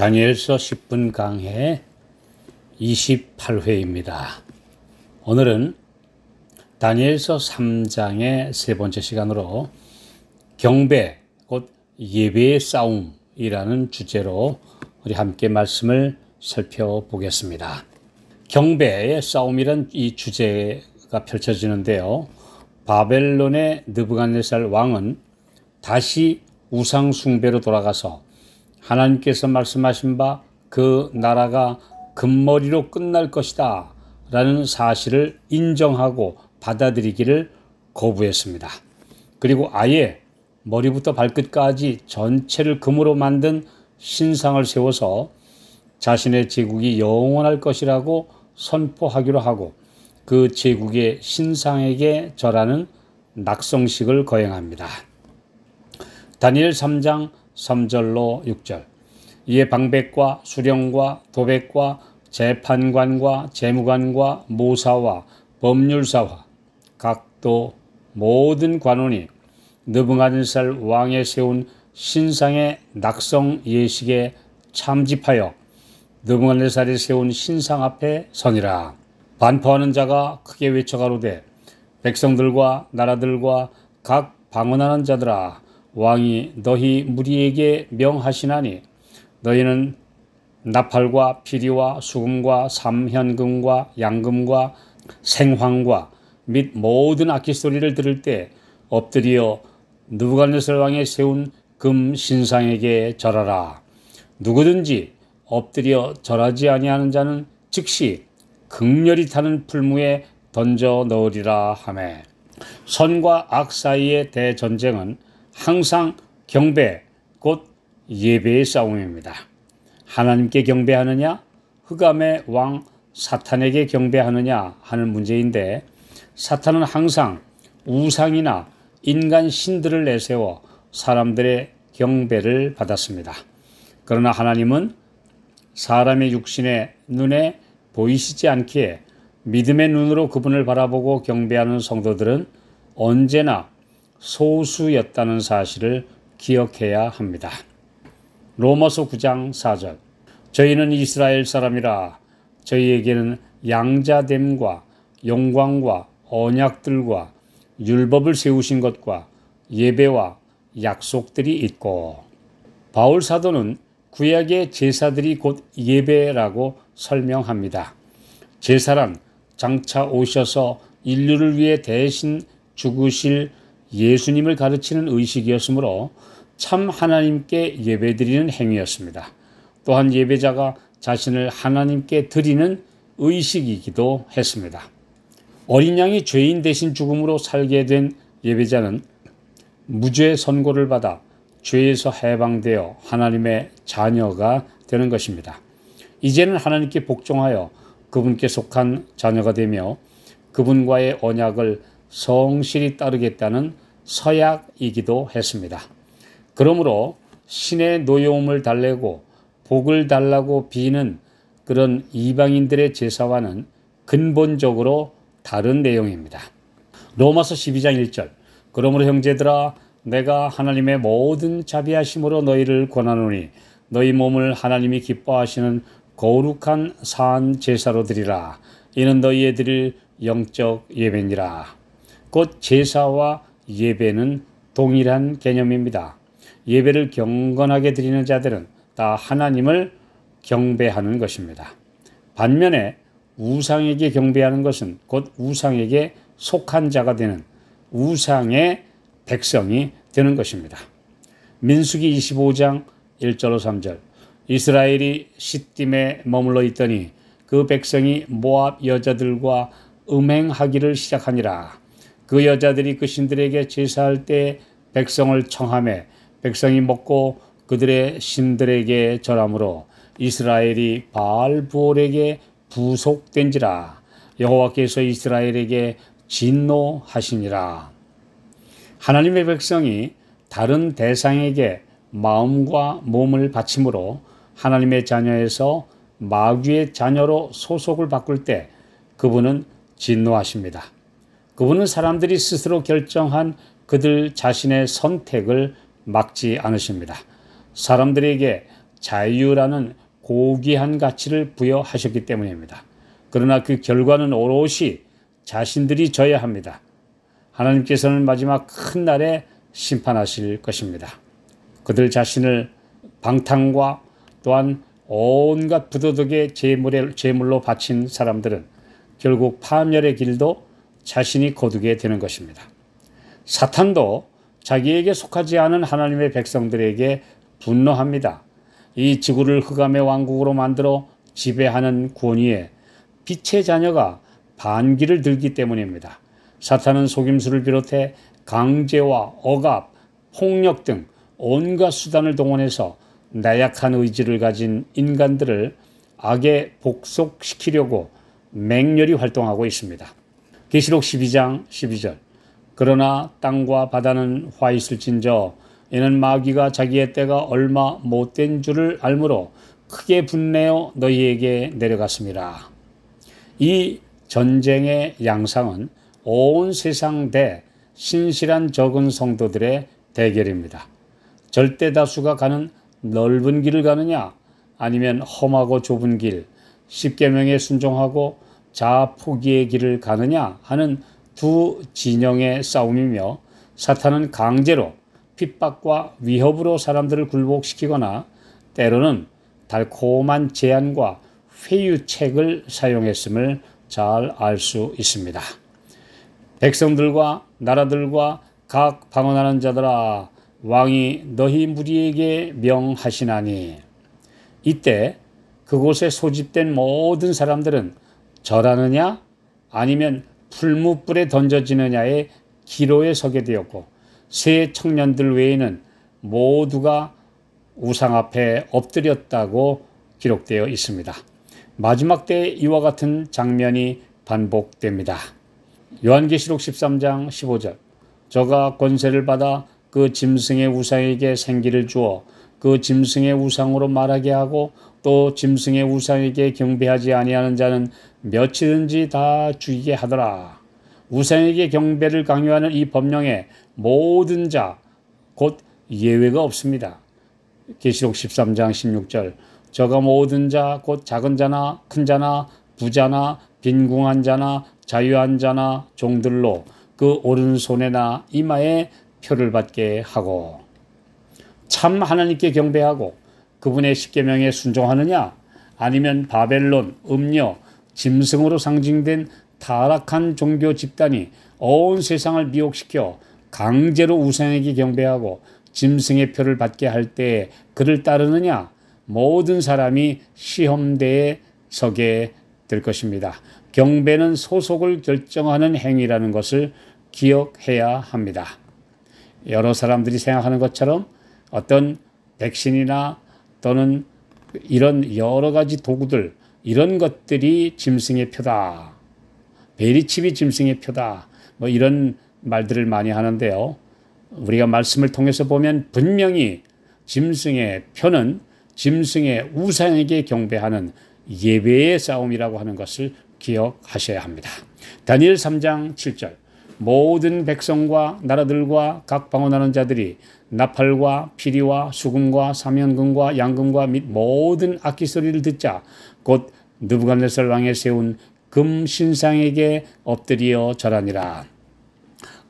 다니엘서 10분 강해 28회입니다. 오늘은 다니엘서 3장의 세 번째 시간으로 경배, 곧 예배의 싸움이라는 주제로 우리 함께 말씀을 살펴보겠습니다. 경배의 싸움이란 이 주제가 펼쳐지는데요. 바벨론의 느부갓네살 왕은 다시 우상 숭배로 돌아가서 하나님께서 말씀하신 바 그 나라가 금머리로 끝날 것이다 라는 사실을 인정하고 받아들이기를 거부했습니다. 그리고 아예 머리부터 발끝까지 전체를 금으로 만든 신상을 세워서 자신의 제국이 영원할 것이라고 선포하기로 하고 그 제국의 신상에게 절하는 낙성식을 거행합니다. 다니엘 3장 3절로 6절. 이에 방백과 수령과 도백과 재판관과 재무관과 모사와 법률사와 각도 모든 관원이 느부갓네살 왕의 세운 신상의 낙성 예식에 참집하여 느부갓네살이 세운 신상 앞에 서니라. 반포하는 자가 크게 외쳐가로되 백성들과 나라들과 각 방언하는 자들아, 왕이 너희 무리에게 명하시나니 너희는 나팔과 피리와 수금과 삼현금과 양금과 생황과 및 모든 악기 소리를 들을 때 엎드려 느부갓네살 왕의 세운 금 신상에게 절하라. 누구든지 엎드려 절하지 아니하는 자는 즉시 극렬히 타는 풀무에 던져 넣으리라 하매. 선과 악 사이의 대전쟁은 항상 경배, 곧 예배의 싸움입니다. 하나님께 경배하느냐, 흑암의 왕 사탄에게 경배하느냐 하는 문제인데, 사탄은 항상 우상이나 인간 신들을 내세워 사람들의 경배를 받았습니다. 그러나 하나님은 사람의 육신의 눈에 보이시지 않기에 믿음의 눈으로 그분을 바라보고 경배하는 성도들은 언제나 소수였다는 사실을 기억해야 합니다. 로마서 9장 4절. 저희는 이스라엘 사람이라 저희에게는 양자됨과 영광과 언약들과 율법을 세우신 것과 예배와 약속들이 있고. 바울 사도는 구약의 제사들이 곧 예배라고 설명합니다. 제사란 장차 오셔서 인류를 위해 대신 죽으실 예수님을 가르치는 의식이었으므로 참 하나님께 예배드리는 행위였습니다. 또한 예배자가 자신을 하나님께 드리는 의식이기도 했습니다. 어린 양이 죄인 대신 죽음으로 살게 된 예배자는 무죄 선고를 받아 죄에서 해방되어 하나님의 자녀가 되는 것입니다. 이제는 하나님께 복종하여 그분께 속한 자녀가 되며 그분과의 언약을 성실히 따르겠다는 서약이기도 했습니다. 그러므로 신의 노여움을 달래고 복을 달라고 비는 그런 이방인들의 제사와는 근본적으로 다른 내용입니다. 로마서 12장 1절. 그러므로 형제들아, 내가 하나님의 모든 자비하심으로 너희를 권하노니 너희 몸을 하나님이 기뻐하시는 거룩한 산 제사로 드리라. 이는 너희의 드릴 영적 예배니라. 곧 제사와 예배는 동일한 개념입니다. 예배를 경건하게 드리는 자들은 다 하나님을 경배하는 것입니다. 반면에 우상에게 경배하는 것은 곧 우상에게 속한 자가 되는 우상의 백성이 되는 것입니다. 민수기 25장 1절로 3절. 이스라엘이 시딤에 머물러 있더니 그 백성이 모압 여자들과 음행하기를 시작하니라. 그 여자들이 그 신들에게 제사할 때 백성을 청하매 백성이 먹고 그들의 신들에게 절하므로 이스라엘이 바알부올에게 부속된지라. 여호와께서 이스라엘에게 진노하시니라. 하나님의 백성이 다른 대상에게 마음과 몸을 바침으로 하나님의 자녀에서 마귀의 자녀로 소속을 바꿀 때 그분은 진노하십니다. 그분은 사람들이 스스로 결정한 그들 자신의 선택을 막지 않으십니다. 사람들에게 자유라는 고귀한 가치를 부여하셨기 때문입니다. 그러나 그 결과는 오롯이 자신들이 져야 합니다. 하나님께서는 마지막 큰 날에 심판하실 것입니다. 그들 자신을 방탕과 또한 온갖 부도덕의 제물로 바친 사람들은 결국 파멸의 길도 자신이 거두게 되는 것입니다. 사탄도 자기에게 속하지 않은 하나님의 백성들에게 분노합니다. 이 지구를 흑암의 왕국으로 만들어 지배하는 권위에 빛의 자녀가 반기를 들기 때문입니다. 사탄은 속임수를 비롯해 강제와 억압, 폭력 등 온갖 수단을 동원해서 나약한 의지를 가진 인간들을 악에 복속시키려고 맹렬히 활동하고 있습니다. 계시록 12장 12절 그러나 땅과 바다는 화 있을진저 이는 마귀가 자기의 때가 얼마 못된 줄을 알므로 크게 분내어 너희에게 내려갔습니다. 이 전쟁의 양상은 온 세상 대 신실한 적은 성도들의 대결입니다. 절대 다수가 가는 넓은 길을 가느냐 아니면 험하고 좁은 길, 십계명에 순종하고 자아 포기의 길을 가느냐 하는 두 진영의 싸움이며 사탄은 강제로 핍박과 위협으로 사람들을 굴복시키거나 때로는 달콤한 제안과 회유책을 사용했음을 잘 알 수 있습니다. 백성들과 나라들과 각 방언하는 자들아 왕이 너희 무리에게 명하시나니 이때 그곳에 소집된 모든 사람들은 절하느냐 아니면 풀무불에 던져지느냐의 기로에 서게 되었고 세 청년들 외에는 모두가 우상 앞에 엎드렸다고 기록되어 있습니다. 마지막 때에 이와 같은 장면이 반복됩니다. 요한계시록 13장 15절 저가 권세를 받아 그 짐승의 우상에게 생기를 주어 그 짐승의 우상으로 말하게 하고 또 짐승의 우상에게 경배하지 아니하는 자는 며칠든지 다 죽이게 하더라. 우상에게 경배를 강요하는 이 법령에 모든 자 곧 예외가 없습니다. 계시록 13장 16절 저가 모든 자 곧 작은 자나 큰 자나 부자나 빈궁한 자나 자유한 자나 종들로 그 오른손에나 이마에 표를 받게 하고 참 하나님께 경배하고 그분의 십계명에 순종하느냐 아니면 바벨론, 음녀, 짐승으로 상징된 타락한 종교 집단이 온 세상을 미혹시켜 강제로 우상에게 경배하고 짐승의 표를 받게 할 때에 그를 따르느냐 모든 사람이 시험대에 서게 될 것입니다. 경배는 소속을 결정하는 행위라는 것을 기억해야 합니다. 여러 사람들이 생각하는 것처럼 어떤 백신이나 또는 이런 여러 가지 도구들 이런 것들이 짐승의 표다. 베리칩이 짐승의 표다. 뭐 이런 말들을 많이 하는데요. 우리가 말씀을 통해서 보면 분명히 짐승의 표는 짐승의 우상에게 경배하는 예배의 싸움이라고 하는 것을 기억하셔야 합니다. 다니엘 3장 7절 모든 백성과 나라들과 각 방언하는 자들이 나팔과 피리와 수금과 사면금과 양금과 및 모든 악기 소리를 듣자 곧 느부갓네살 왕에 세운 금 신상에게 엎드려 절하니라.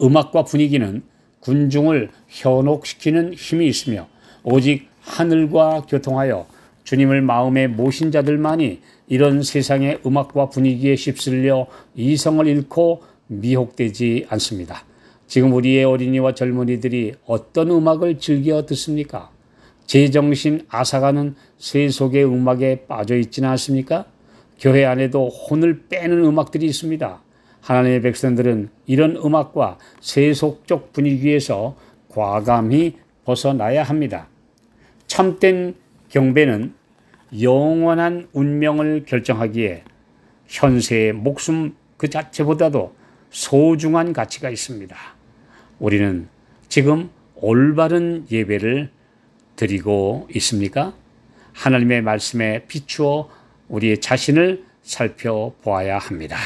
음악과 분위기는 군중을 현혹시키는 힘이 있으며 오직 하늘과 교통하여 주님을 마음에 모신 자들만이 이런 세상의 음악과 분위기에 휩쓸려 이성을 잃고 미혹되지 않습니다. 지금 우리의 어린이와 젊은이들이 어떤 음악을 즐겨 듣습니까? 제정신 앗아가는 세속의 음악에 빠져 있지는 않습니까? 교회 안에도 혼을 빼는 음악들이 있습니다. 하나님의 백성들은 이런 음악과 세속적 분위기에서 과감히 벗어나야 합니다. 참된 경배는 영원한 운명을 결정하기에 현세의 목숨 그 자체보다도 소중한 가치가 있습니다. 우리는 지금 올바른 예배를 드리고 있습니까? 하나님의 말씀에 비추어 우리의 자신을 살펴보아야 합니다.